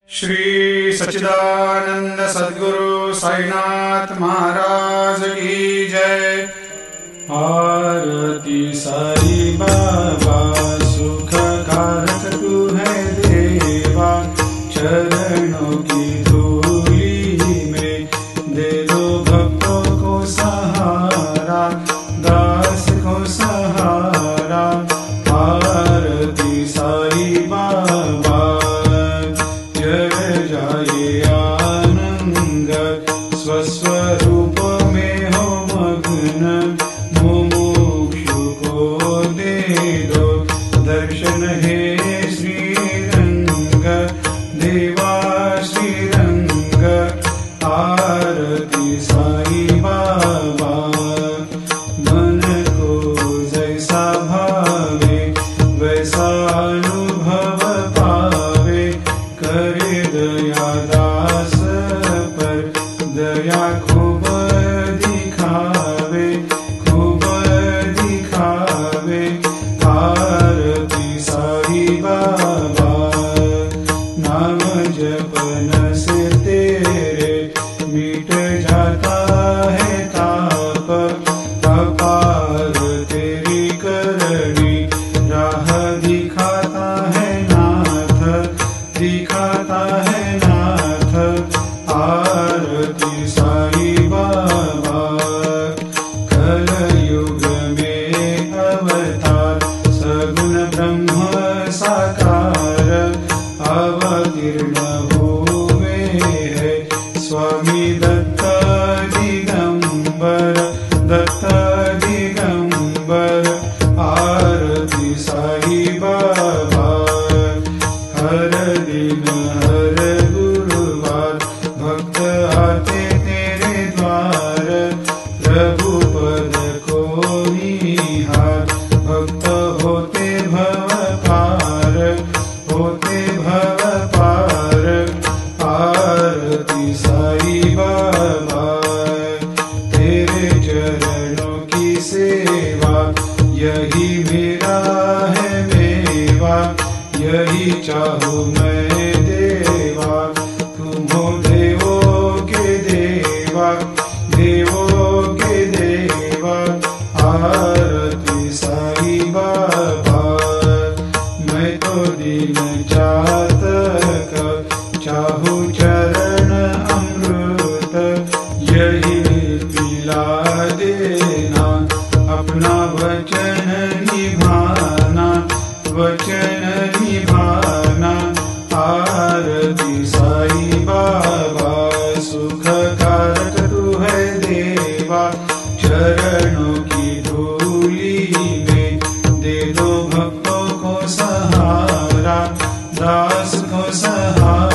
श्री सच्चिदानंद सद्गुरु साईनाथ महाराज की जय। आरती साई बाबा सुख कारक तू है देवा, चरणों की धूली में दे दो भक्तों को सहारा, दास को सहारा। आरती साई बाबा जय जाए आनंद, स्वस्वरूप में हो मग्न, मुमुक्षु को दे दो दर्शन हे श्रीरंग, देवा श्रीरंग। आरती साई बाबा मन को जैसा भावे वैसा अनुभव पावे, करे दया दास पर दया खूब दिखावे, खूब दिखावे। आरती साई बाबा नाम जपन से तेरे मिट जाता है ताप, अपार तेरी करनी राह दिखाता है नाथ, दिखाता है नाथ। आरती साई बाबा कलयुग में अवतार, सगुण ब्रह्म साकार, अवतीर्ण हुए है स्वामी दत्त दिगंबर, दत्त दिगंबर। आरती साई बाबा हर दिन हर गुरुवार भक्त आते तेरे द्वार, प्रभु पद को निहार, भक्त होते भव पार, होते भव पार। आरती साई बाबा तेरे चरणों की सेवा, यही मेरा है मेवा, यही चाहूँ मैं देवा। तुम हो देवों के देवा, देवों के देवा। आरती साई बाबा मैं तो दीन चातक, चाहूँ चरण अमृत, यही पिला देना, अपना वचन निभाना, वचन निभाना। आरती साई बाबा सुख कारक तू है देवा, चरणों की धूली में दे दो भक्तों को सहारा, दास को सहारा।